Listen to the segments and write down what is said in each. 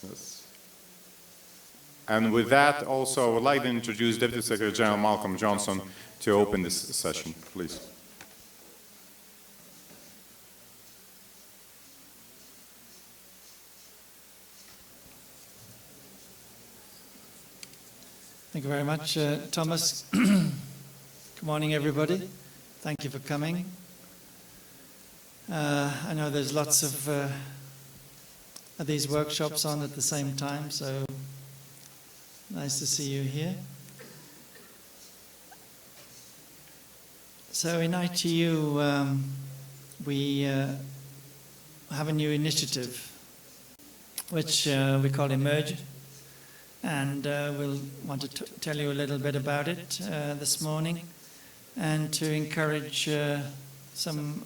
Yes. And with that, also, I would like to introduce Deputy Secretary General Malcolm Johnson to open this session, please. Thank you very much, Thomas. Good morning, everybody. Thank you for coming. I know there's lots of these workshops on at the same time, so nice to see you here. So in ITU, we have a new initiative which we call Emerge, and we'll want to tell you a little bit about it this morning, and to encourage some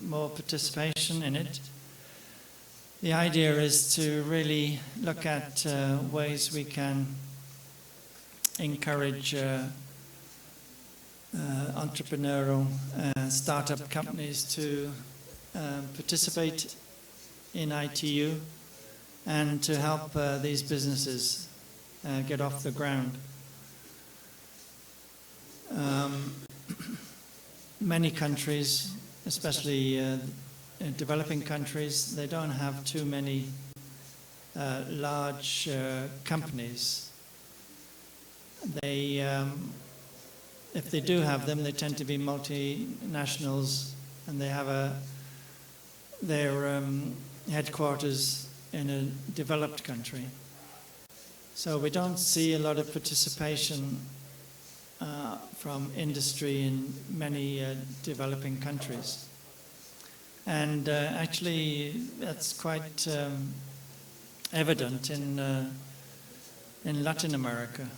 more participation in it. The idea is to really look at ways we can encourage entrepreneurial startup companies to participate in ITU and to help these businesses get off the ground. Many countries, especially developing countries, they don't have too many large companies. They, if they do have them, they tend to be multinationals, and they have their headquarters in a developed country. So we don't see a lot of participation from industry in many developing countries. And actually, that's quite evident in Latin America.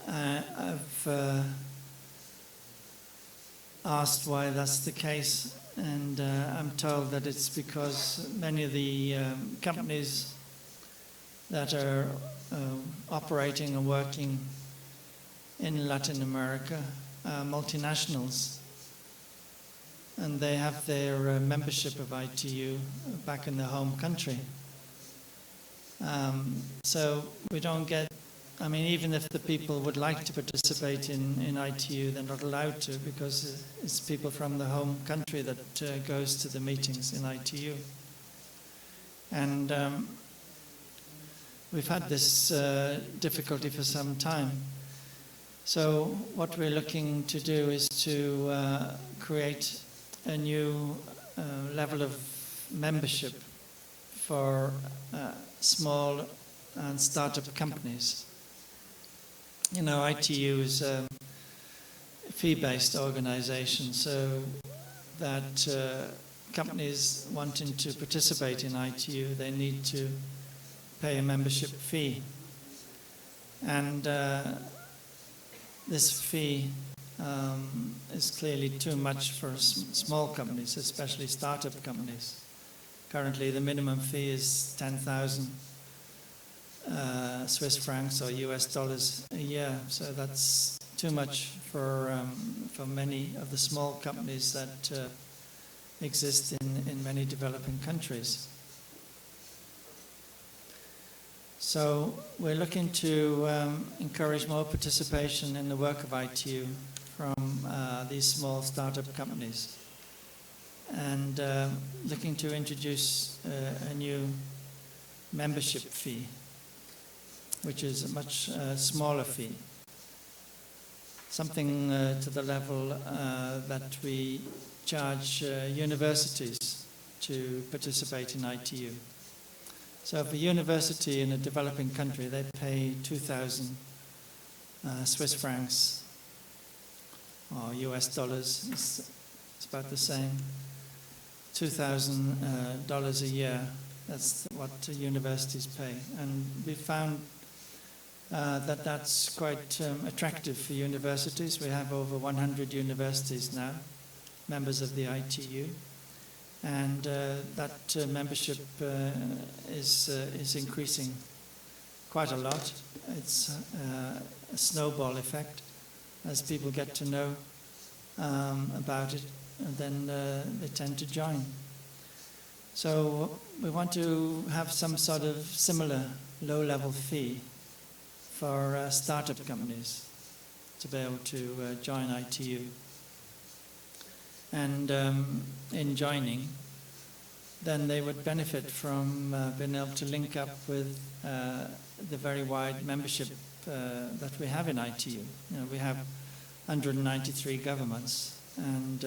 I've asked why that's the case, and I'm told that it's because many of the companies that are operating and working in Latin America are multinationals, and they have their membership of ITU back in their home country. So we don't get, I mean, even if the people would like to participate in ITU, they're not allowed to, because it's people from the home country that goes to the meetings in ITU. And we've had this difficulty for some time. So what we're looking to do is to create a new level of membership for small and startup companies. You know, ITU is a fee-based organization, so that companies wanting to participate in ITU, they need to pay a membership fee. And this fee is clearly too much for small companies, especially startup companies. Currently, the minimum fee is 10,000 Swiss francs or US dollars a year. So that's too much for many of the small companies that exist in many developing countries. So we're looking to encourage more participation in the work of ITU from these small startup companies, and looking to introduce a new membership fee, which is a much smaller fee, something to the level that we charge universities to participate in ITU. So if a university in a developing country, they pay 2,000 Swiss francs or US dollars, it's about the same, $2,000 a year. That's what universities pay. And we found that that's quite attractive for universities. We have over 100 universities now, members of the ITU. And that membership is increasing quite a lot. It's a snowball effect. As people get to know about it, and then they tend to join. So we want to have some sort of similar low-level fee for startup companies to be able to join ITU. And in joining, then they would benefit from being able to link up with the very wide membership that we have in ITU. You know, we have 193 governments and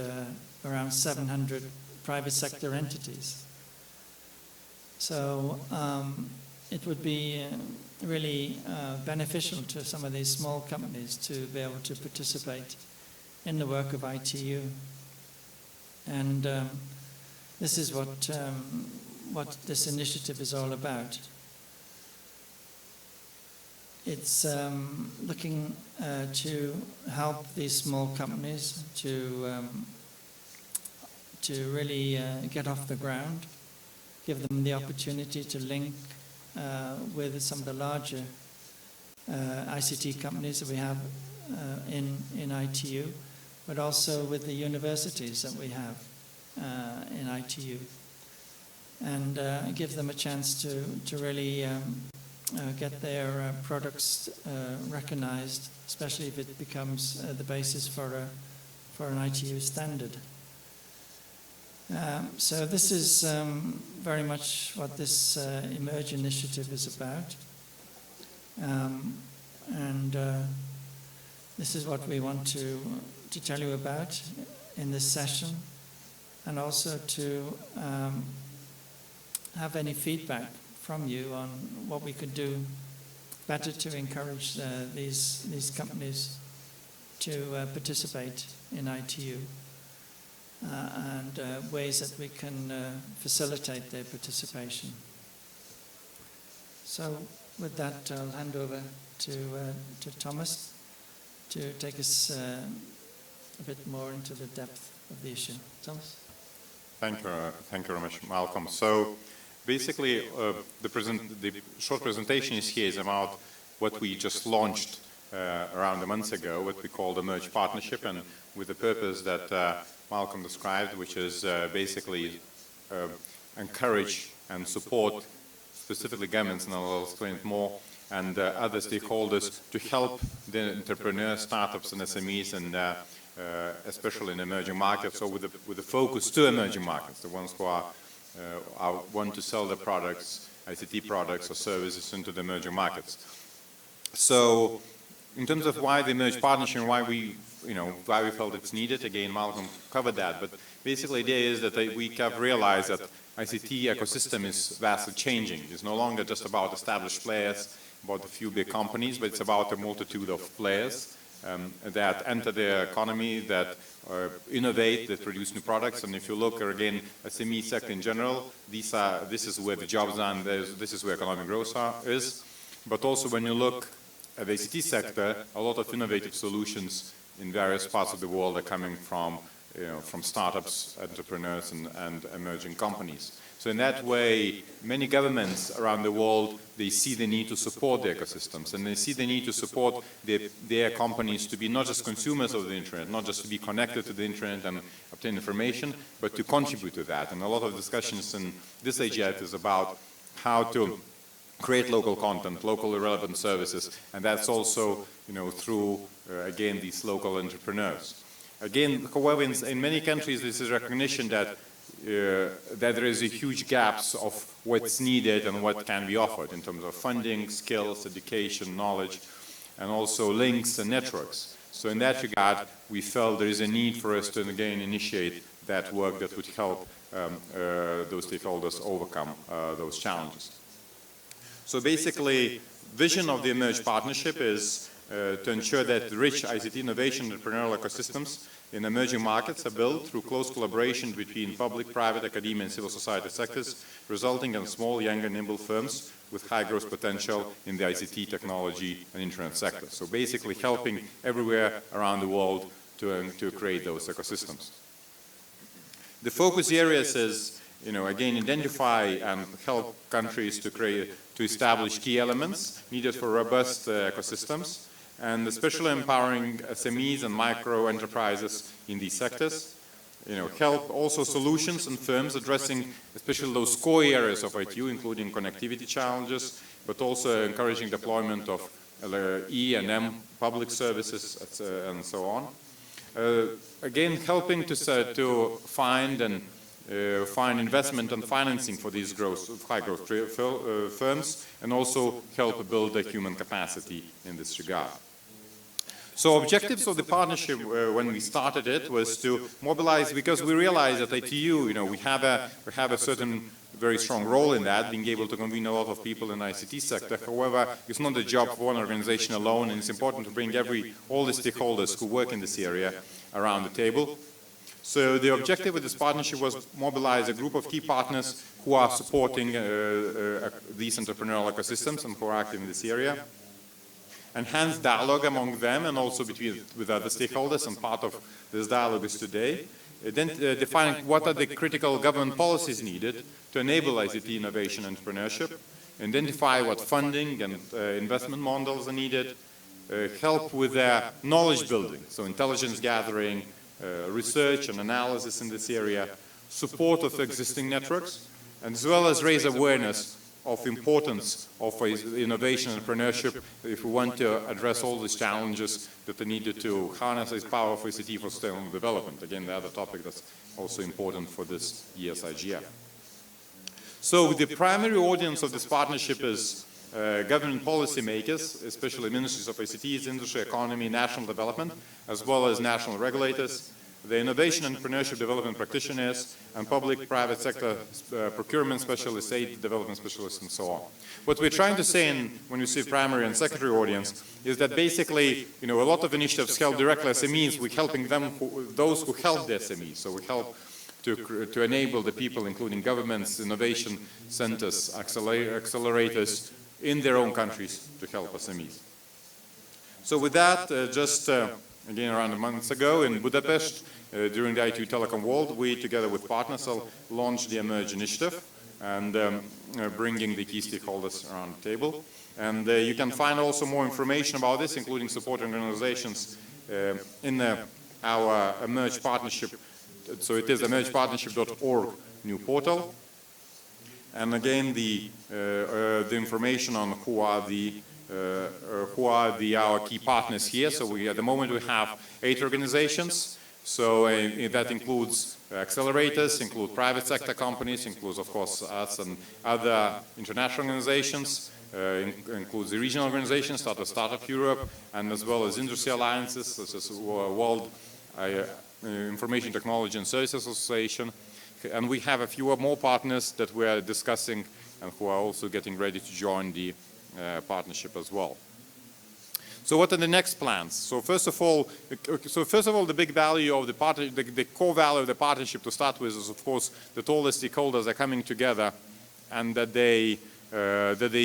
around 700 private sector entities. So it would be really beneficial to some of these small companies to be able to participate in the work of ITU. And this is what this initiative is all about. It's looking to help these small companies to really get off the ground, give them the opportunity to link with some of the larger ICT companies that we have in ITU, but also with the universities that we have in ITU, and give them a chance to really get their products recognized, especially if it becomes the basis for an ITU standard. So this is very much what this Emerge initiative is about. And this is what we want to tell you about in this session, and also to have any feedback from you on what we could do better to encourage these companies to participate in ITU, and ways that we can facilitate their participation. So with that, I'll hand over to Thomas to take us a bit more into the depth of the issue. Thomas? Thank you very much, Malcolm. So basically, the short presentation here is about what we just launched around a month ago, what we call the Emerge Partnership, and with the purpose that Malcolm described, which is basically encourage and support specifically governments, and I'll explain it more, and other stakeholders to help the entrepreneurs, startups and SMEs, and especially in emerging markets, or with a focus to emerging markets, the ones who want to sell their products, ICT products or services into the emerging markets. So in terms of why the Emerge Partnership and why we felt it's needed, again, Malcolm covered that, but basically the idea is that we have realized that ICT ecosystem is vastly changing. It's no longer just about established players, about a few big companies, but it's about a multitude of players that enter the economy, that innovate, that produce new products. And if you look again at the SME sector in general, this is where the jobs are, and this is where economic growth is. But also when you look at the ICT sector, a lot of innovative solutions in various parts of the world are coming from startups, entrepreneurs, and emerging companies. So in that way, many governments around the world, they see the need to support the ecosystems, and they see the need to support their companies to be not just consumers of the internet, not just to be connected to the internet and obtain information, but to contribute to that. And a lot of discussions in this IGF is about how to create local content, locally relevant services, and that's also through, again, these local entrepreneurs. Again, however, in many countries, this is recognition that there is a huge gaps of what's needed and what can be offered in terms of funding, skills, education, knowledge, and also links and networks. So in that regard, we felt there is a need for us to again initiate that work that would help those stakeholders overcome those challenges. So basically, vision of the Emerge Partnership is to ensure that rich ICT innovation and entrepreneurial ecosystems in emerging markets are built through close collaboration between public, private, academia and civil society sectors, resulting in small, young and nimble firms with high growth potential in the ICT, technology and internet sector. So basically helping everywhere around the world to create those ecosystems. The focus areas is, again, identify and help countries to establish key elements needed for robust ecosystems, and especially empowering SMEs and micro enterprises in these sectors, help also solutions and firms addressing especially those core areas of ITU, including connectivity challenges, but also encouraging deployment of E and M public services and so on. Again, helping to find investment and financing for these high growth firms, and also help build the human capacity in this regard. So objectives of the partnership when we started it was to mobilize, because we realized at ITU, we have a certain very strong role in that, being able to convene a lot of people in the ICT sector. However, it's not a job for one organization alone, and it's important to bring all the stakeholders who work in this area around the table. So the objective of this partnership was mobilize a group of key partners who are supporting these entrepreneurial ecosystems and who are active in this area. Enhance dialogue among them and also with other stakeholders, and part of this dialogue is today. Then defining what are the critical government policies needed to enable ICT innovation and entrepreneurship, identify what funding and investment models are needed, help with their knowledge building, so intelligence gathering, research and analysis in this area, support of existing networks, and as well as raise awareness of importance of innovation and entrepreneurship if we want to address all these challenges that are needed to harness the power of ICT for sustainable development. Again, the other topic that's also important for this year's IGF. So the primary audience of this partnership is government policymakers, especially ministries of ICTs, industry, economy, national development, as well as national regulators, the innovation and entrepreneurship development practitioners, and public-private sector procurement specialists, aid development specialists, and so on. What we're trying to say when we say primary and secondary audience is that basically, a lot of initiatives help directly SMEs. We're helping them, those who help the SMEs. So we help to enable the people, including governments, innovation centers, accelerators in their own countries to help SMEs. So with that, again, around a month ago in Budapest, during the ITU Telecom World, we, together with partners, launched the Emerge initiative and bringing the key stakeholders around the table. And you can find also more information about this, including supporting organizations in our Emerge partnership. So it is emergepartnership.org new portal. And again, the information on who are our key partners here. So at the moment we have 8 organizations. So that includes accelerators, include private sector companies, includes of course us and other international organizations, includes the regional organizations, Startup Europe, and as well as industry alliances such as World Information Technology and Services Association. And we have a few more partners that we are discussing and who are also getting ready to join the partnership as well. So what are the next plans? So first of all, the big value of the partnership, the core value of the partnership to start with is of course that all the stakeholders are coming together and that they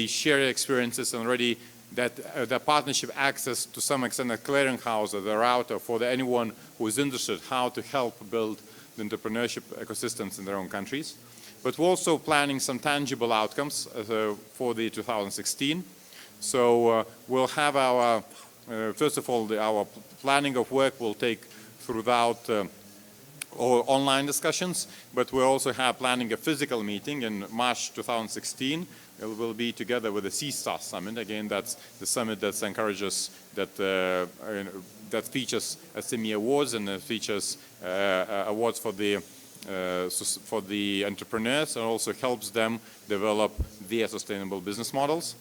share experiences, and already that the partnership acts as to some extent a clearinghouse or the router for anyone who is interested how to help build the entrepreneurship ecosystems in their own countries. But we're also planning some tangible outcomes for the 2016. So we'll have our, first of all, our planning of work will take throughout online discussions, but we'll also have planning a physical meeting in March 2016. It will be together with the C-Star Summit. Again, that's the summit that encourages, that features SME awards and features awards for the entrepreneurs, and also helps them develop their sustainable business models.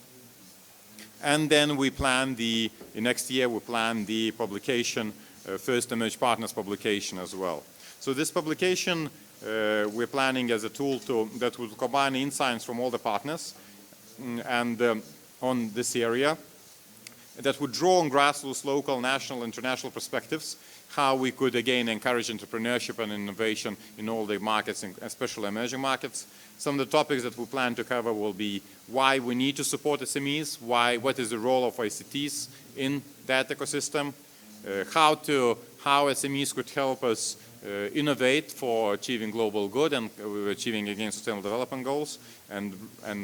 And then we plan next year we plan the publication, first Emerge Partners publication as well. So this publication we're planning as a tool that will combine insights from all the partners and on this area, that would draw on grassroots, local, national, international perspectives, how we could again encourage entrepreneurship and innovation in all the markets, especially emerging markets. Some of the topics that we plan to cover will be why we need to support SMEs, what is the role of ICTs in that ecosystem, how SMEs could help us innovate for achieving global good and achieving again sustainable development goals, and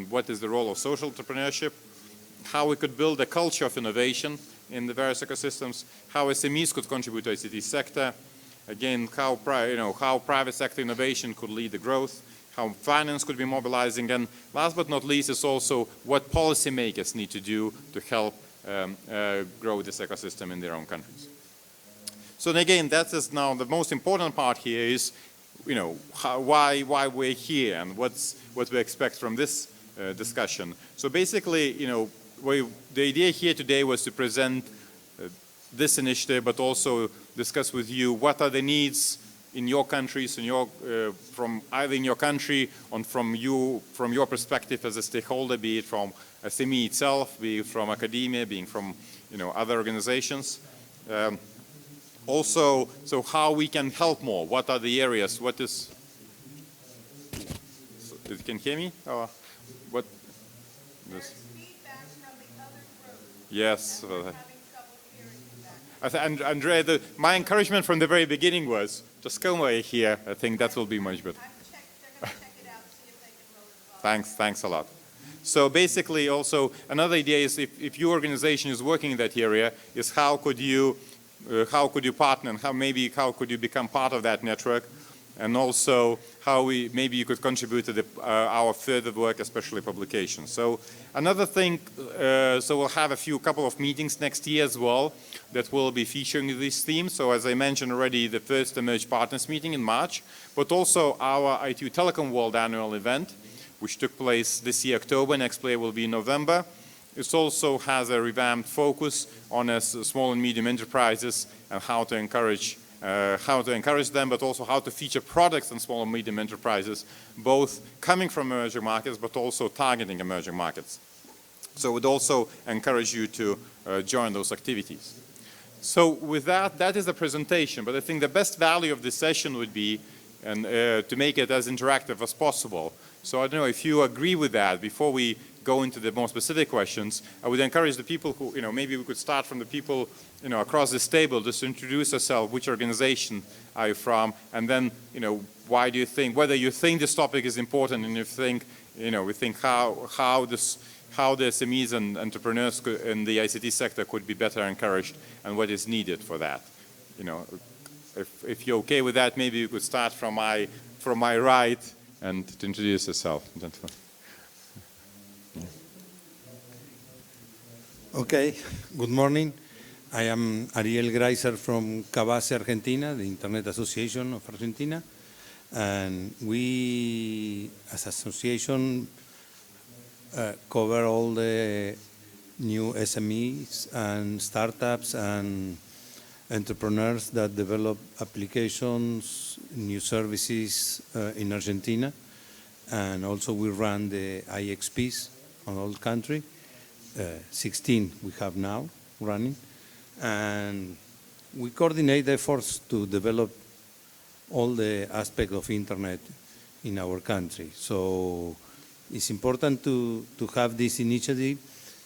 what is the role of social entrepreneurship, how we could build a culture of innovation in the various ecosystems, how SMEs could contribute to the ICT sector, again, how private sector innovation could lead the growth, how finance could be mobilizing, and last but not least is also what policymakers need to do to help grow this ecosystem in their own countries. So again, that is now the most important part here is, why we're here and what we expect from this discussion. So basically, the idea here today was to present this initiative, but also discuss with you what are the needs in your countries, from either in your country or from your perspective as a stakeholder, be it from SME itself, be it from academia, being from other organizations. Also, so how we can help more. What are the areas? What is? You can hear me? Or what? This. Yes. Andrea, my encouragement from the very beginning was just come over here. I think that will be much better. They're going to check it out, see if they can load it. Thanks a lot. So basically, also another idea is if your organization is working in that area, is how could you partner and how could you become part of that network, and also how maybe you could contribute to our further work, especially publications. So another thing, so we'll have a couple of meetings next year as well that will be featuring this theme. So as I mentioned already, the first Emerge Partners meeting in March, but also our ITU Telecom World annual event, which took place this year, October. Next year will be in November. It also has a revamped focus on small and medium enterprises and how to encourage them, but also how to feature products in small and medium enterprises, both coming from emerging markets, but also targeting emerging markets. So we'd also encourage you to join those activities. So with that is the presentation, but I think the best value of this session would be to make it as interactive as possible. So I don't know if you agree with that. Before we go into the more specific questions, I would encourage the people who, maybe we could start from the people, across this table, just to introduce yourself, which organization are you from, and then, why do you think, whether you think this topic is important, and you think, we think how the SMEs and entrepreneurs in the ICT sector could be better encouraged, and what is needed for that. If you're okay with that, maybe you could start from my right and to introduce yourself, gentlemen. Okay, good morning. I am Ariel Greiser from Kvass Argentina, the Internet Association of Argentina. And we, as association, cover all the new SMEs and startups and entrepreneurs that develop applications, new services in Argentina. And also we run the IXPs on all country. 16 we have now running. And we coordinate efforts to develop all the aspects of internet in our country. So it's important to have this initiative.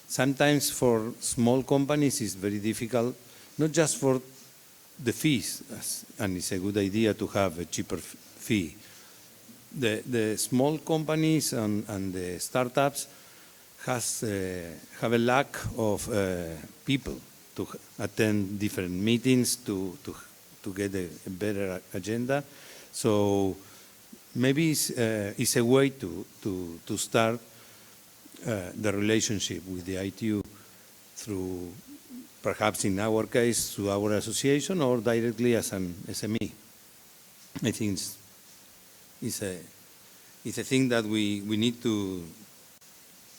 Sometimes for small companies it's very difficult, not just for the fees, and it's a good idea to have a cheaper fee. The small companies and the startups have a lack of people to attend different meetings to get a better agenda. So maybe it's a way to start the relationship with the ITU through, perhaps in our case, through our association or directly as an SME. I think it's a thing that we need to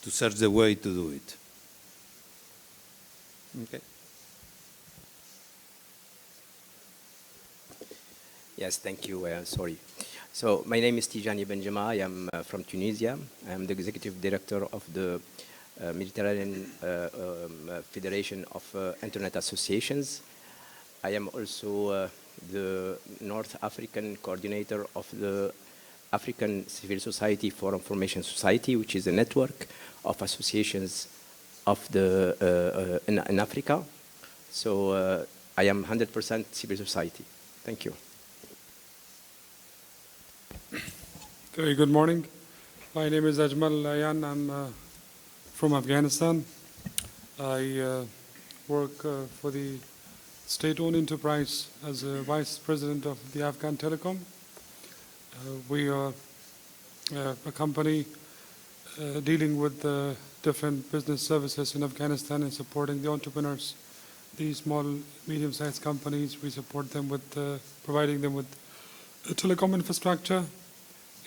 search the way to do it. Okay. Yes, thank you. Sorry. So my name is Tijani Benjama. I am from Tunisia. I am the executive director of the Mediterranean Federation of Internet Associations. I am also the North African coordinator of the African Civil Society for Information Society, which is a network of associations of in Africa. So I am 100% civil society. Thank you. Very good morning. My name is Ajmal Ayan. I'm from Afghanistan. I work for the state-owned enterprise as a vice president of the Afghan Telecom. We are a company dealing with different business services in Afghanistan and supporting the entrepreneurs. These small, medium-sized companies, we support them with providing them with telecom infrastructure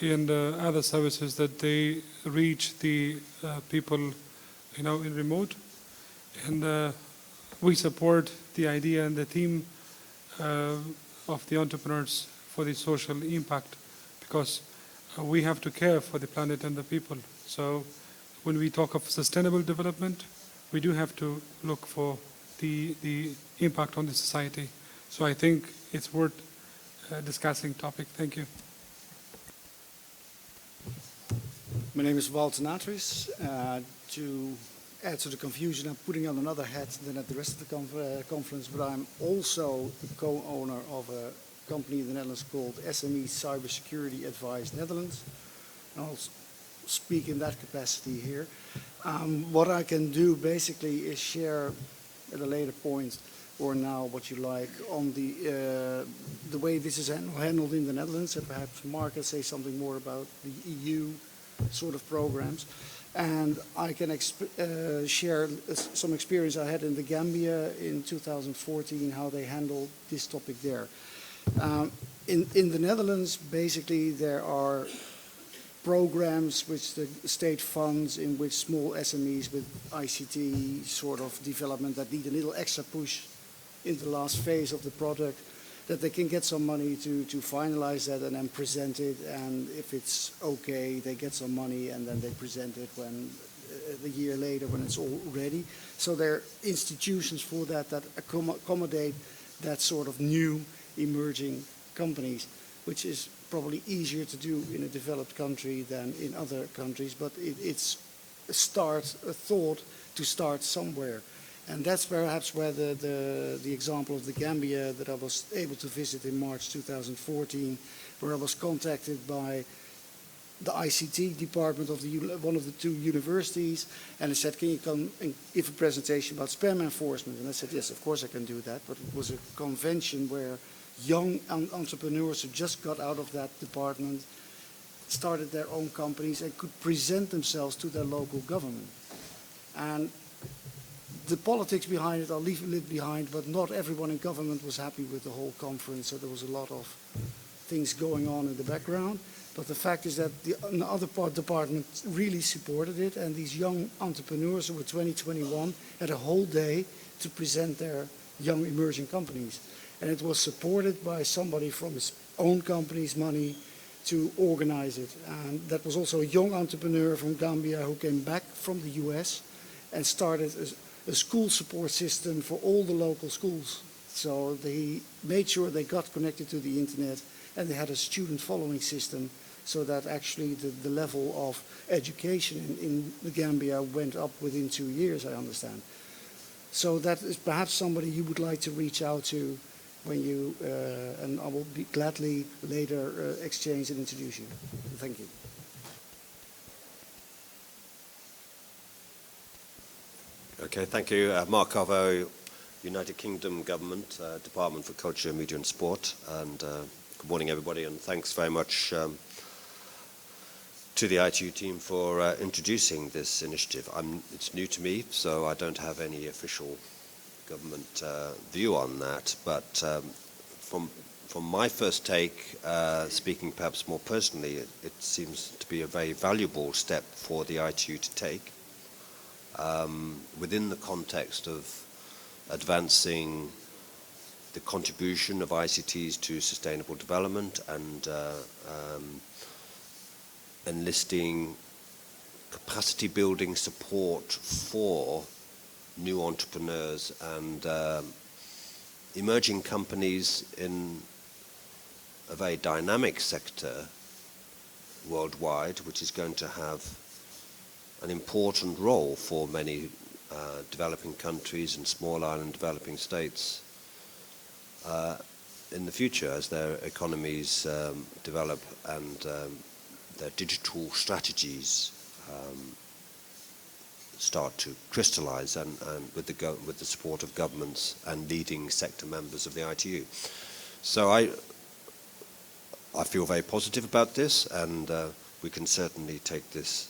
and other services that they reach the people, in remote. And we support the idea and the theme of the entrepreneurs for the social impact, because we have to care for the planet and the people. So when we talk of sustainable development, we do have to look for the impact on the society. So I think it's worth discussing topic. Thank you. My name is Walter Natris. To add to the confusion, I'm putting on another hat than at the rest of the conference, but I'm also the co-owner of a company in the Netherlands called SME Cybersecurity Advice Netherlands. I'll speak in that capacity here. What I can do basically is share at a later point, or now, what you like, on the way this is handled in the Netherlands, and perhaps Mark can say something more about the EU sort of programs. And I can share some experience I had in the Gambia in 2014, how they handled this topic there. In the Netherlands, basically, there are programs which the state funds in which small SMEs with ICT sort of development that need a little extra push in the last phase of the product, that they can get some money to finalize that and then present it, and if it's okay, they get some money and then they present it when a year later when it's all ready. So there are institutions for that accommodate that sort of new emerging companies, which is probably easier to do in a developed country than in other countries, but it's a thought to start somewhere. And that's perhaps where the example of the Gambia that I was able to visit in March 2014, where I was contacted by the ICT department of one of the two universities, and they said, can you come and give a presentation about spam enforcement? And I said, yes, of course I can do that, but it was a convention where young entrepreneurs who just got out of that department started their own companies and could present themselves to their local government. And the politics behind it I'll leave a little behind, but not everyone in government was happy with the whole conference, so there was a lot of things going on in the background. But the fact is that the other department really supported it, and these young entrepreneurs who were 20, 21 had a whole day to present their young emerging companies. And it was supported by somebody from his own company's money to organize it. And that was also a young entrepreneur from Gambia who came back from the US and started a school support system for all the local schools. So they made sure they got connected to the internet, and they had a student following system, so that actually the level of education in the Gambia went up within 2 years, I understand. So that is perhaps somebody you would like to reach out to when you, and I will be gladly later exchange and introduce you. Thank you. Okay, thank you. Mark Carvo, United Kingdom Government, Department for Culture, Media and Sport. And good morning, everybody, and thanks very much to the ITU team for introducing this initiative. It's new to me, so I don't have any official government view on that. But from my first take, speaking perhaps more personally, it seems to be a very valuable step for the ITU to take. Within the context of advancing the contribution of ICTs to sustainable development and enlisting capacity building support for new entrepreneurs and emerging companies in a very dynamic sector worldwide, which is going to have an important role for many developing countries and small island developing states in the future as their economies develop and their digital strategies start to crystallize and with the support of governments and leading sector members of the ITU. So I feel very positive about this, and we can certainly take this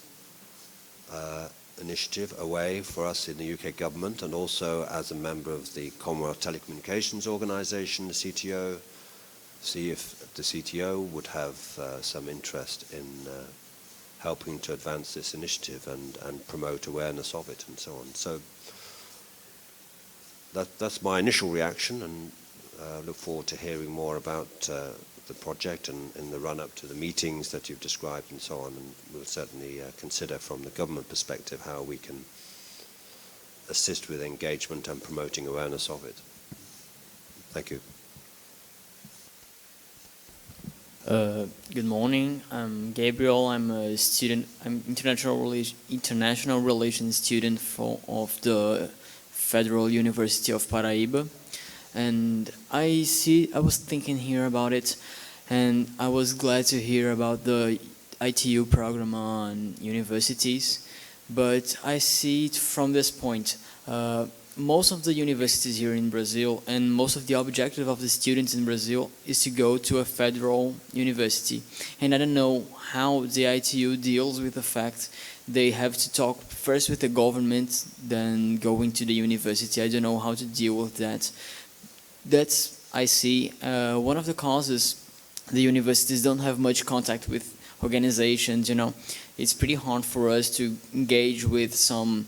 initiative away for us in the UK government, and also as a member of the Commonwealth Telecommunications Organisation, the CTO, see if the CTO would have some interest in helping to advance this initiative and promote awareness of it and so on. So that's my initial reaction, and look forward to hearing more about the project and in the run-up to the meetings that you've described and so on, and we'll certainly consider from the government perspective how we can assist with engagement and promoting awareness of it. Thank you. Good morning. I'm Gabriel. I'm a student. I'm international relations student of the Federal University of Paraíba, and I was thinking here about it, and I was glad to hear about the ITU program on universities. But I see it from this point. Most of the universities here in Brazil, and most of the objective of the students in Brazil, is to go to a federal university. And I don't know how the ITU deals with the fact they have to talk first with the government, then going to the university. I don't know how to deal with that. That's, I see, one of the causes the universities don't have much contact with organizations. It's pretty hard for us to engage with some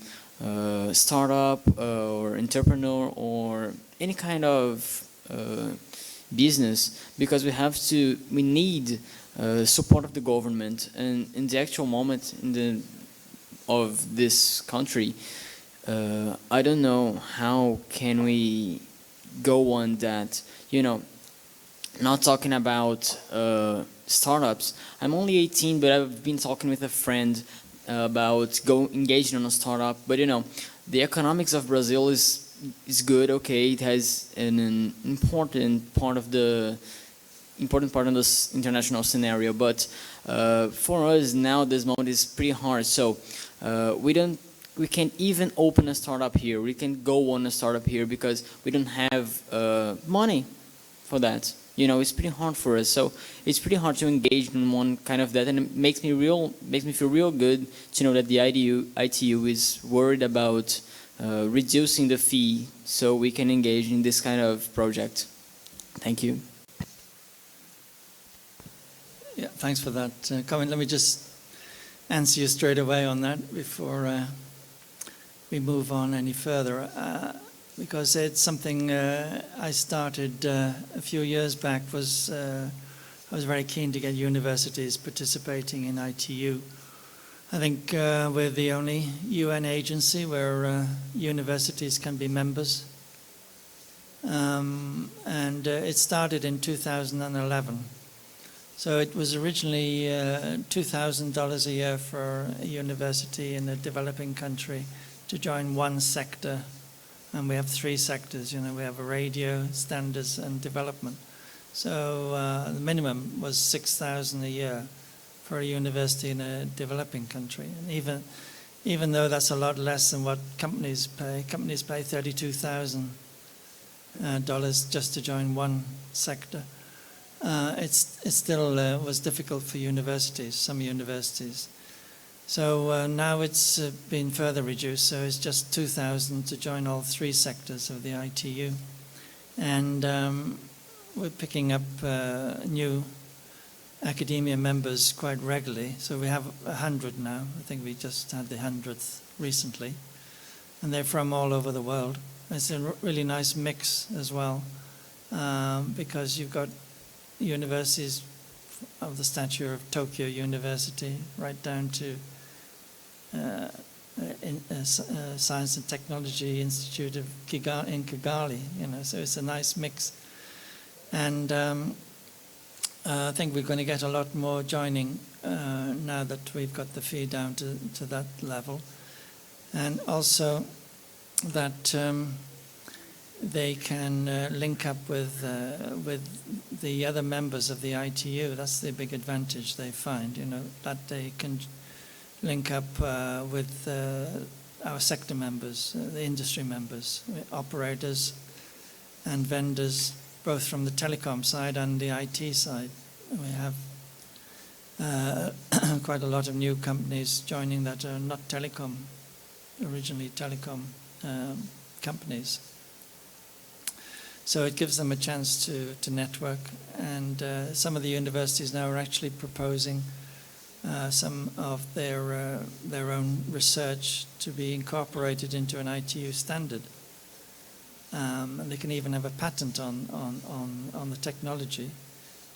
startup or entrepreneur or any kind of business, because we need support of the government. And in the actual moment of this country, I don't know how can we go on that, not talking about startups. I'm only 18, but I've been talking with a friend about engaging on a startup. But the economics of Brazil is good. Okay, it has an important part of this international scenario. But for us now, this moment is pretty hard. So we can't even open a startup here. We can go on a startup here because we don't have money for that. It's pretty hard for us. So it's pretty hard to engage in one kind of that, and it makes me feel real good to know that the ITU is worried about reducing the fee so we can engage in this kind of project. Thank you. Yeah, thanks for that comment. Let me just answer you straight away on that before we move on any further. Because it's something I started a few years back. I was very keen to get universities participating in ITU. I think we're the only UN agency where universities can be members. And it started in 2011. So it was originally $2,000 a year for a university in a developing country to join one sector. And we have 3 sectors, we have radio, standards, and development. So the minimum was $6,000 a year for a university in a developing country. And even though that's a lot less than what companies pay $32,000 just to join one sector. It still was difficult for universities, some universities. So now it's been further reduced, so it's just $2,000 to join all 3 sectors of the ITU. And we're picking up new academia members quite regularly. So we have 100 now. I think we just had the 100th recently. And they're from all over the world. It's a really nice mix as well, because you've got universities of the stature of Tokyo University right down to Science and Technology Institute of Kigali, so it's a nice mix. And I think we're going to get a lot more joining now that we've got the fee down to that level. And also that they can link up with the other members of the ITU. That's the big advantage they find, that they can link up with our sector members, the industry members, operators and vendors, both from the telecom side and the IT side. We have quite a lot of new companies joining that are not originally telecom companies. So it gives them a chance to network, and some of the universities now are actually proposing some of their own research to be incorporated into an ITU standard. And they can even have a patent on the technology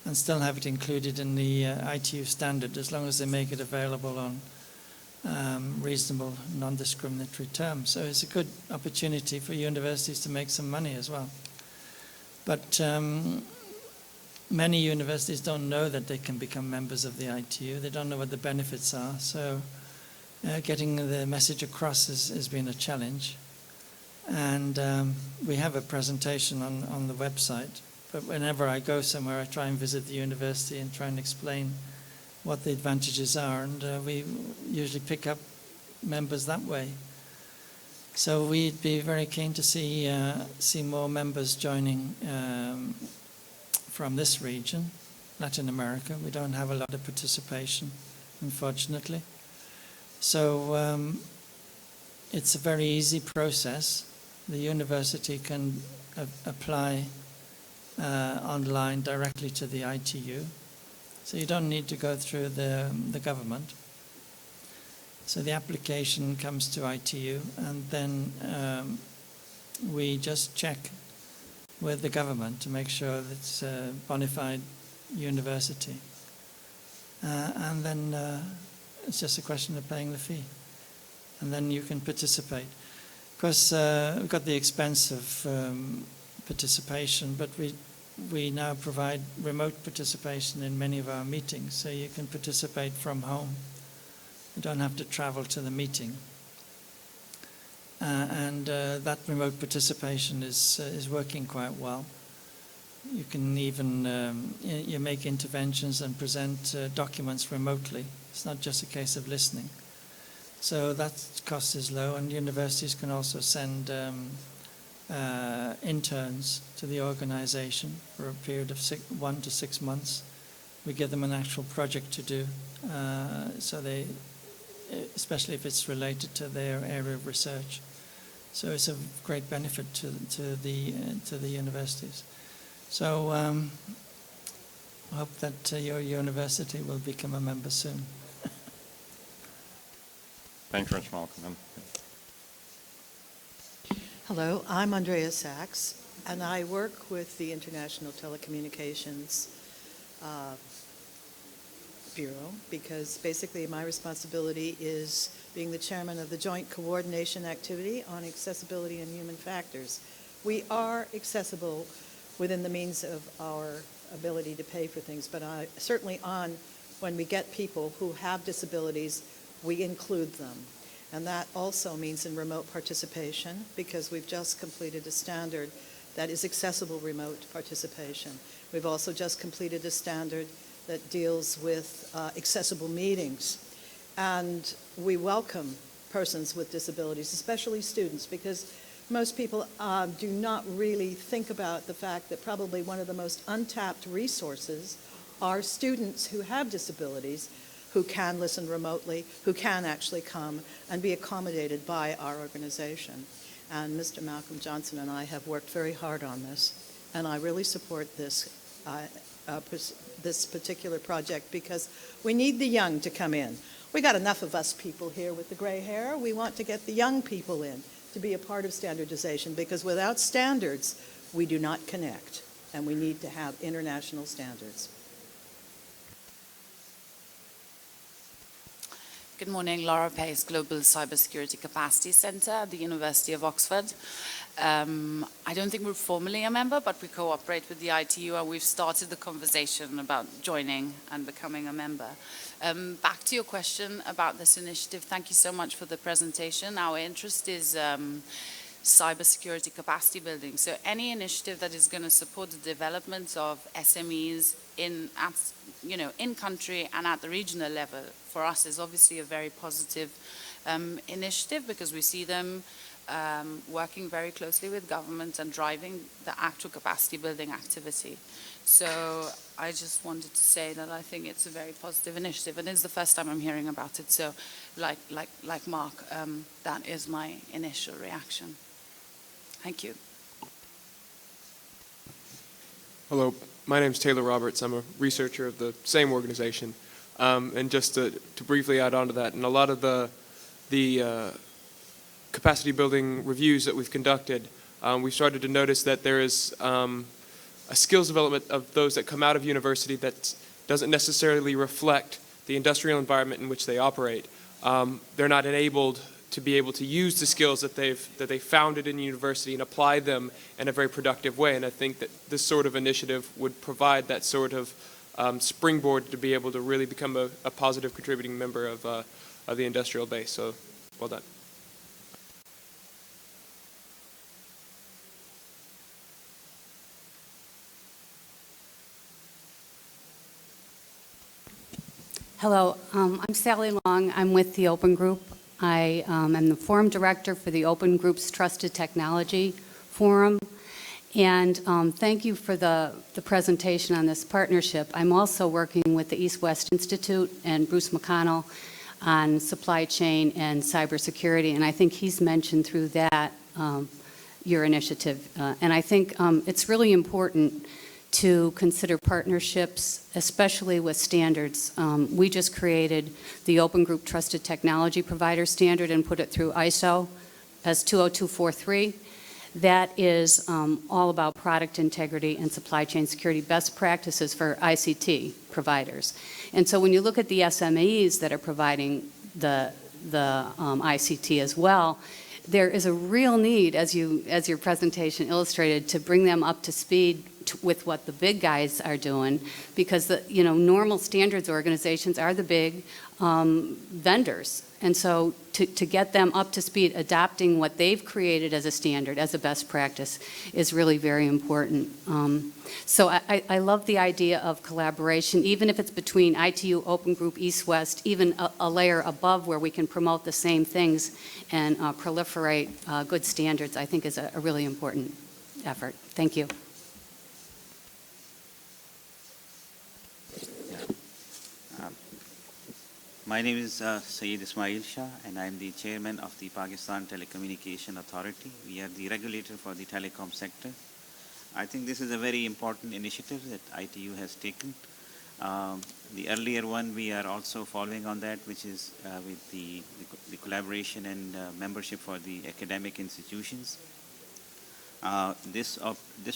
and still have it included in the ITU standard, as long as they make it available on reasonable, non-discriminatory terms. So it's a good opportunity for universities to make some money as well. But many universities don't know that they can become members of the ITU. They don't know what the benefits are. So getting the message across has been a challenge. And we have a presentation on the website. But whenever I go somewhere, I try and visit the university and try and explain what the advantages are. And we usually pick up members that way. So we'd be very keen to see more members joining from this region, Latin America. We don't have a lot of participation, unfortunately. So it's a very easy process. The university can apply online directly to the ITU. So you don't need to go through the government. So the application comes to ITU, and then we just check with the government to make sure that it's a bona fide university. And then it's just a question of paying the fee. And then you can participate. Of course, we've got the expense of participation, but we now provide remote participation in many of our meetings, so you can participate from home. You don't have to travel to the meeting. And that remote participation is working quite well. You can even you make interventions and present documents remotely. It's not just a case of listening. So that cost is low, and universities can also send interns to the organization for a period of 1 to 6 months. We give them an actual project to do, so they, especially if it's related to their area of research. So it's a great benefit to the universities. So I hope that your university will become a member soon. Thank you very much, Malcolm. Hello, I'm Andrea Sachs, and I work with the International Telecommunications Bureau, because basically my responsibility is being the chairman of the Joint Coordination Activity on Accessibility and Human Factors. We are accessible within the means of our ability to pay for things, but certainly when we get people who have disabilities, we include them. And that also means in remote participation, because we've just completed a standard that is accessible remote participation. We've also just completed a standard that deals with accessible meetings. And we welcome persons with disabilities, especially students, because most people do not really think about the fact that probably one of the most untapped resources are students who have disabilities, who can listen remotely, who can actually come and be accommodated by our organization. And Mr. Malcolm Johnson and I have worked very hard on this, and I really support this particular project, because we need the young to come in. We got enough of us people here with the gray hair. We want to get the young people in to be a part of standardization, because without standards, we do not connect, and we need to have international standards. Good morning, Laura Pace, Global Cybersecurity Capacity Center at the University of Oxford. I don't think we're formally a member, but we cooperate with the ITU, and we've started the conversation about joining and becoming a member. Back to your question about this initiative, thank you so much for the presentation. Our interest is cybersecurity capacity building. So any initiative that is going to support the development of SMEs in country and at the regional level, for us is obviously a very positive initiative, because we see them working very closely with government and driving the actual capacity building activity. So I just wanted to say that I think it's a very positive initiative, and it's the first time I'm hearing about it. So like Mark, that is my initial reaction. Thank you. Hello, my name is Taylor Roberts. I'm a researcher of the same organization. And just to briefly add on to that, and a lot of the capacity building reviews that we've conducted, we've started to notice that there is a skills development of those that come out of university that doesn't necessarily reflect the industrial environment in which they operate. They're not enabled to be able to use the skills that they founded in university and apply them in a very productive way. And I think that this sort of initiative would provide that sort of springboard to be able to really become a positive contributing member of the industrial base. So, well done. Hello, I'm Sally Long. I'm with the Open Group. I am the Forum Director for the Open Group's Trusted Technology Forum. And thank you for the presentation on this partnership. I'm also working with the East-West Institute and Bruce McConnell on supply chain and cybersecurity. And I think he's mentioned through that your initiative. And I think it's really important to consider partnerships, especially with standards. We just created the Open Group Trusted Technology Provider Standard and put it through ISO as 20243. That is all about product integrity and supply chain security best practices for ICT providers. And so when you look at the SMEs that are providing the ICT as well, there is a real need, as your presentation illustrated, to bring them up to speed with what the big guys are doing, because the normal standards organizations are the big vendors, and so to get them up to speed, adopting what they've created as a standard, as a best practice, is really very important. So I love the idea of collaboration, even if it's between ITU, Open Group, East-West, even a layer above where we can promote the same things and proliferate good standards. I think is a really important effort. Thank you. My name is Syed Ismail Shah, and I am the chairman of the Pakistan Telecommunication Authority. We are the regulator for the telecom sector. I think this is a very important initiative that ITU has taken. The earlier one, we are also following on that, which is with the collaboration and membership for the academic institutions. This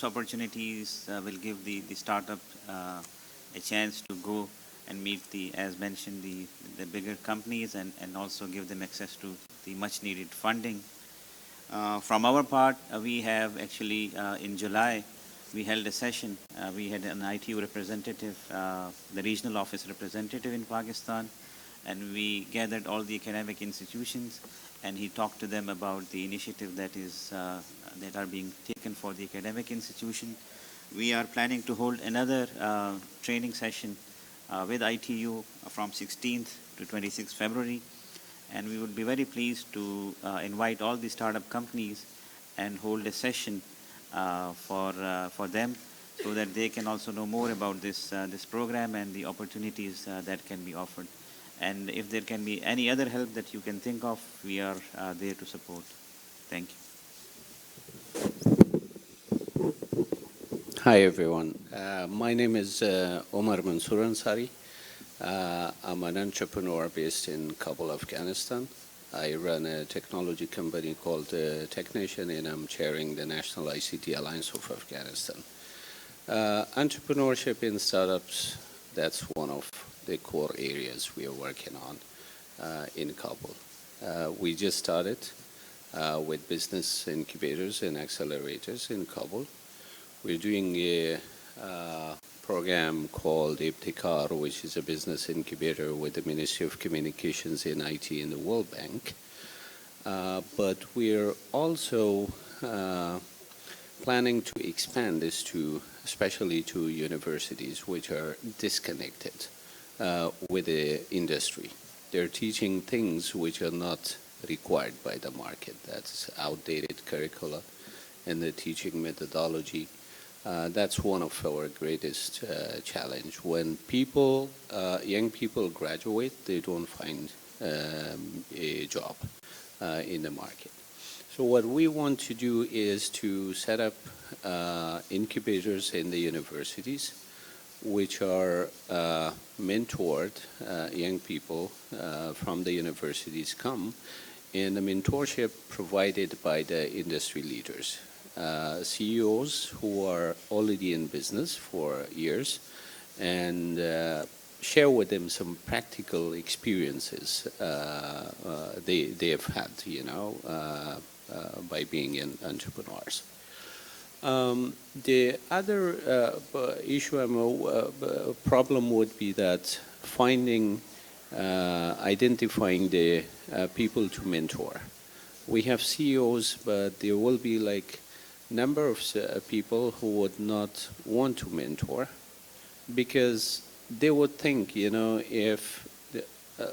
opportunities will give the startup a chance to go and meet as mentioned, the bigger companies, and also give them access to the much needed funding. From our part, we have actually, in July, we held a session. We had an ITU representative, the regional office representative in Pakistan, and we gathered all the academic institutions, and he talked to them about the initiative that are being taken for the academic institution. We are planning to hold another training session with ITU from 16th to 26th February, and we would be very pleased to invite all the startup companies and hold a session for them, so that they can also know more about this program and the opportunities that can be offered. And if there can be any other help that you can think of, we are there to support. Thank you. Hi everyone, my name is Omar Mansour. I'm an entrepreneur based in Kabul, Afghanistan. I run a technology company called Technician, and I'm chairing the National ICT Alliance of Afghanistan. Entrepreneurship in startups, that's one of the core areas we are working on in Kabul. We just started with business incubators and accelerators in Kabul. We're doing a program called Ibtikar, which is a business incubator with the Ministry of Communications and IT and the World Bank. But we're also planning to expand this to especially to universities which are disconnected with the industry. They're teaching things which are not required by the market. That's outdated curricula and the teaching methodology. That's one of our greatest challenge. When people, young people graduate, they don't find a job in the market. So what we want to do is to set up incubators in the universities which are mentored young people from the universities come, and the mentorship provided by the industry leaders, CEOs who are already in business for years, and share with them some practical experiences they have had, you know, by being entrepreneurs. The other problem would be that finding, identifying the people to mentor. We have CEOs, but there will be like number of people who would not want to mentor because they would think, you know, if,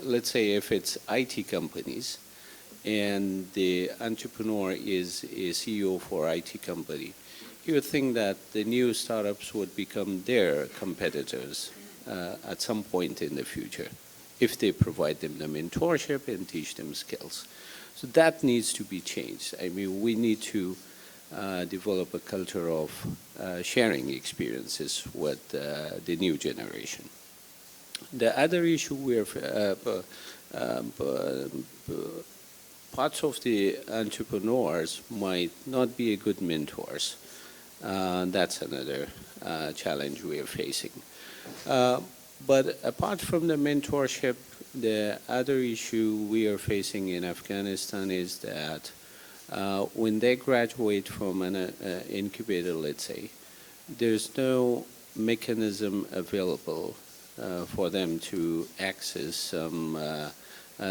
let's say if it's IT companies and the entrepreneur is a CEO for IT company, you would think that the new startups would become their competitors at some point in the future if they provide them the mentorship and teach them skills. So that needs to be changed. I mean, we need to develop a culture of sharing experiences with the new generation. The other issue where parts of the entrepreneurs might not be good mentors. That's another challenge we are facing. But apart from the mentorship, the other issue we are facing in Afghanistan is that when they graduate from an incubator, let's say, there's no mechanism available for them to access some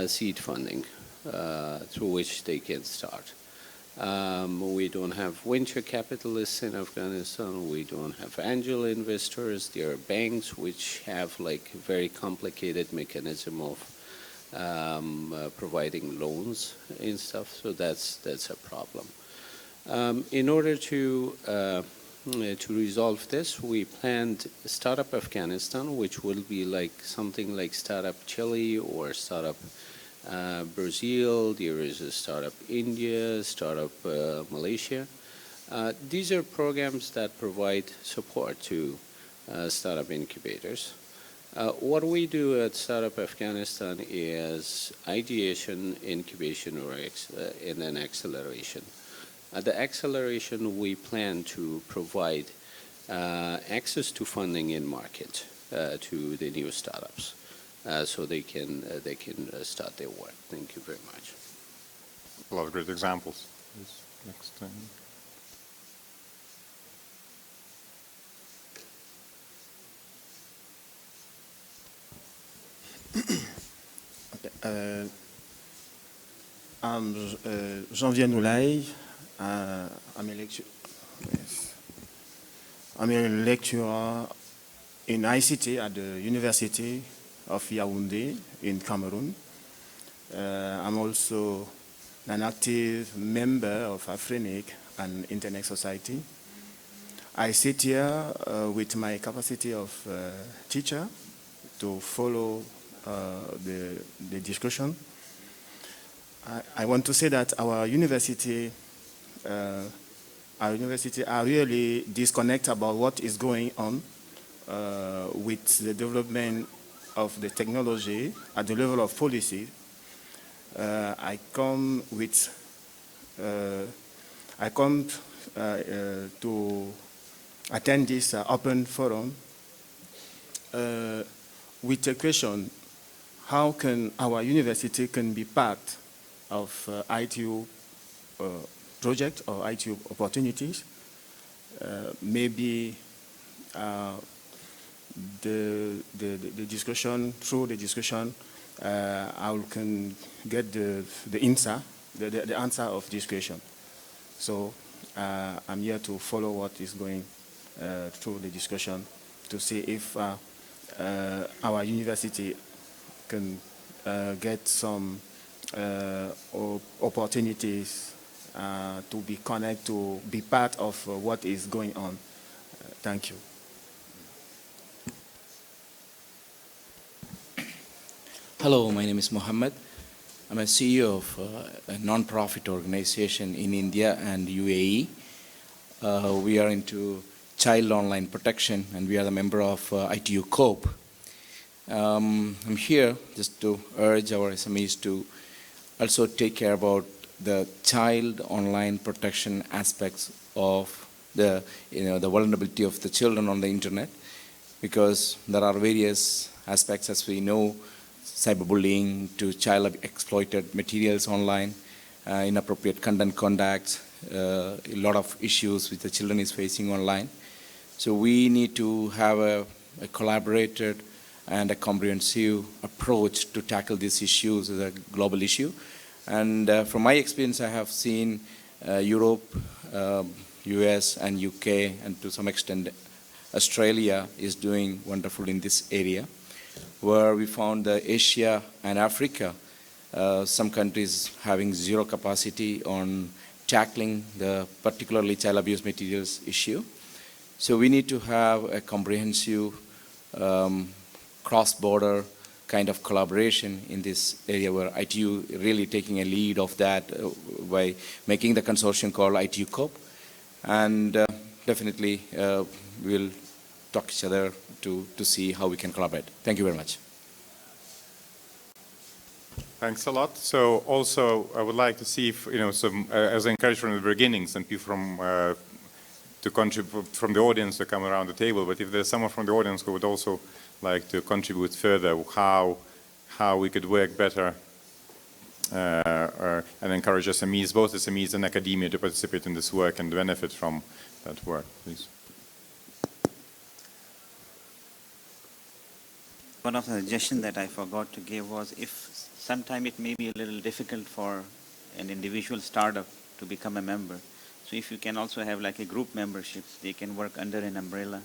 seed funding through which they can start. We don't have venture capitalists in Afghanistan. We don't have angel investors. There are banks which have like a very complicated mechanism of providing loans and stuff. So that's a problem. In order to resolve this, we planned Startup Afghanistan, which will be like something like Startup Chile or Startup Brazil. There is a Startup India, Startup Malaysia. These are programs that provide support to startup incubators. What we do at Startup Afghanistan is ideation, incubation, and then acceleration. At the acceleration, we plan to provide access to funding in market to the new startups. So they can start their work. Thank you very much. A lot of great examples. Next time. I'm Janvier Noulay. I'm a lecturer in ICT at the University of Yaounde in Cameroon. I'm also an active member of Afrinic and Internet Society. I sit here with my capacity of teacher to follow the discussion. I want to say that our university are really disconnected about what is going on with the development of the technology at the level of policy. I come to attend this open forum with a question: how can our university can be part of ITU project or ITU opportunities? Maybe the discussion, through the discussion, I can get the answer of this question. So I'm here to follow what is going through the discussion to see if our university can get some opportunities to be connected, to be part of what is going on. Thank you. Hello, my name is Mohammed. I'm a CEO of a non-profit organization in India and UAE. We are into child online protection, and we are the member of ITU COPE. I'm here just to urge our SMEs to also take care about the child online protection aspects of the vulnerability of the children on the internet, because there are various aspects, as we know, cyberbullying to child exploited materials online, inappropriate content contacts, a lot of issues which the children is facing online. So we need to have a collaborated and a comprehensive approach to tackle these issues as a global issue. And from my experience, I have seen Europe, US and UK, and to some extent Australia is doing wonderful in this area, where we found that Asia and Africa, some countries having zero capacity on tackling the particularly child abuse materials issue. So we need to have a comprehensive cross-border kind of collaboration in this area, where ITU really taking a lead of that by making the consortium called ITU COPE. And definitely we'll talk to each other to see how we can collaborate. Thank you very much. Thanks a lot. So also I would like to see if, some, as I encouraged from the beginning, some people from to contribute from the audience to come around the table, but if there's someone from the audience who would also like to contribute further, how we could work better and encourage SMEs, both SMEs and academia, to participate in this work and benefit from that work, please. One of the suggestions that I forgot to give was, if sometime it may be a little difficult for an individual startup to become a member, so if you can also have like a group membership, they can work under an umbrella.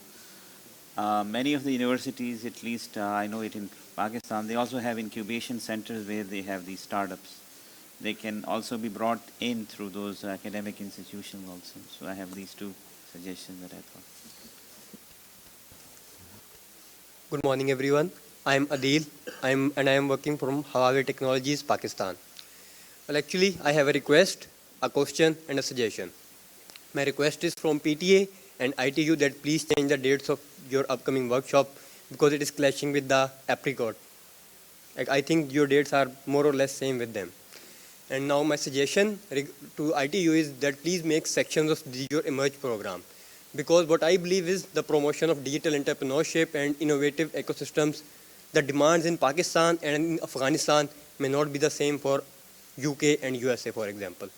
Many of the universities, at least I know it in Pakistan, they also have incubation centers where they have these startups. They can also be brought in through those academic institutions also. So I have these two suggestions that I thought. Good morning, everyone. I am Adil, and I am working from Huawei Technologies, Pakistan. Well, actually, I have a request, a question, and a suggestion. My request is from PTA and ITU that please change the dates of your upcoming workshop, because it is clashing with the apricot. I think your dates are more or less same with them. And now my suggestion to ITU is that please make sections of your Emerge program. Because what I believe is the promotion of digital entrepreneurship and innovative ecosystems, the demands in Pakistan and in Afghanistan may not be the same for UK and USA, for example.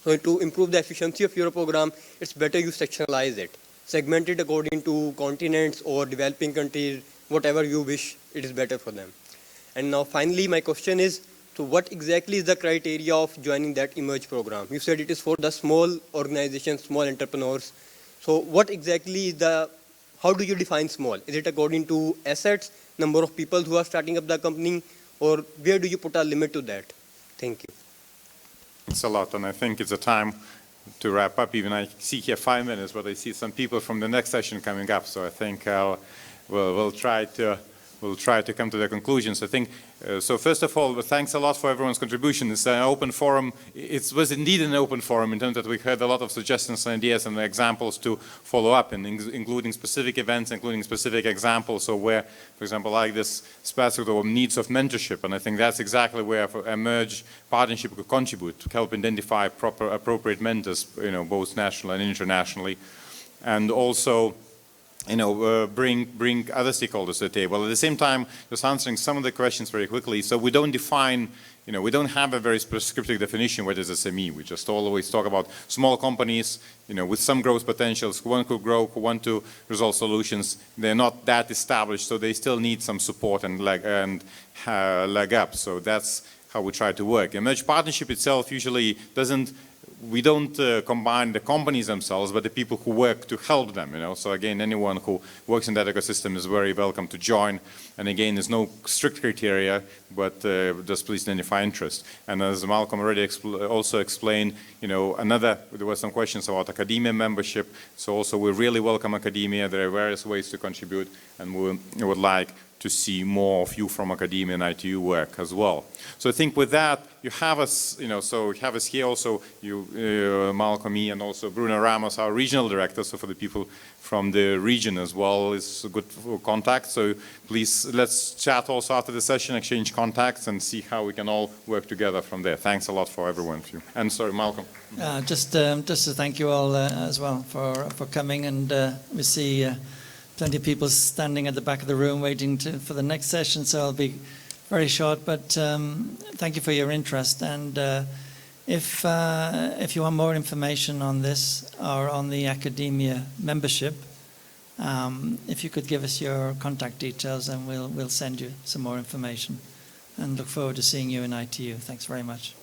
So to improve the efficiency of your program, it's better you sectionalize it. Segment it according to continents or developing countries, whatever you wish, it is better for them. And now finally, my question is, so what exactly is the criteria of joining that Emerge program? You said it is for the small organizations, small entrepreneurs. So what exactly is how do you define small? Is it according to assets, number of people who are starting up the company, or where do you put a limit to that? Thank you. It's a lot, and I think it's a time to wrap up. Even I see here 5 minutes, but I see some people from the next session coming up, so I think we'll try to come to the conclusions. I think, so first of all, thanks a lot for everyone's contribution. It's an open forum. It was indeed an open forum in terms that we heard a lot of suggestions and ideas and examples to follow up, and including specific events, including specific examples. So where, for example, like this specific needs of mentorship, and I think that's exactly where Emerge partnership could contribute to help identify appropriate mentors, both nationally and internationally, and also bring other stakeholders to the table. At the same time, just answering some of the questions very quickly. So we don't define, we don't have a very prescriptive definition what is SME. We just always talk about small companies, with some growth potentials, who want to grow, who want to resolve solutions. They're not that established, so they still need some support and leg up. So that's how we try to work. Emerge partnership itself usually doesn't. we don't combine the companies themselves, but the people who work to help them, you know. So again, anyone who works in that ecosystem is very welcome to join. And again, there's no strict criteria, but just please identify interest. And as Malcolm already also explained, you know, there were some questions about academia membership. So also we really welcome academia. There are various ways to contribute, and we would like to see more of you from academia and ITU work as well. So I think with that, you have us, you know, so you have us here also, you, Malcolm, me, and also Bruno Ramos, our regional director, so for the people from the region as well, is a good contact. So please, let's chat also after the session, exchange contacts, and see how we can all work together from there. Thanks a lot for everyone. And sorry, Malcolm. Just to thank you all as well for coming, and we see plenty of people standing at the back of the room waiting for the next session, so I'll be very short, but thank you for your interest. And if you want more information on this or on the academia membership, if you could give us your contact details, and we'll send you some more information. And look forward to seeing you in ITU. Thanks very much.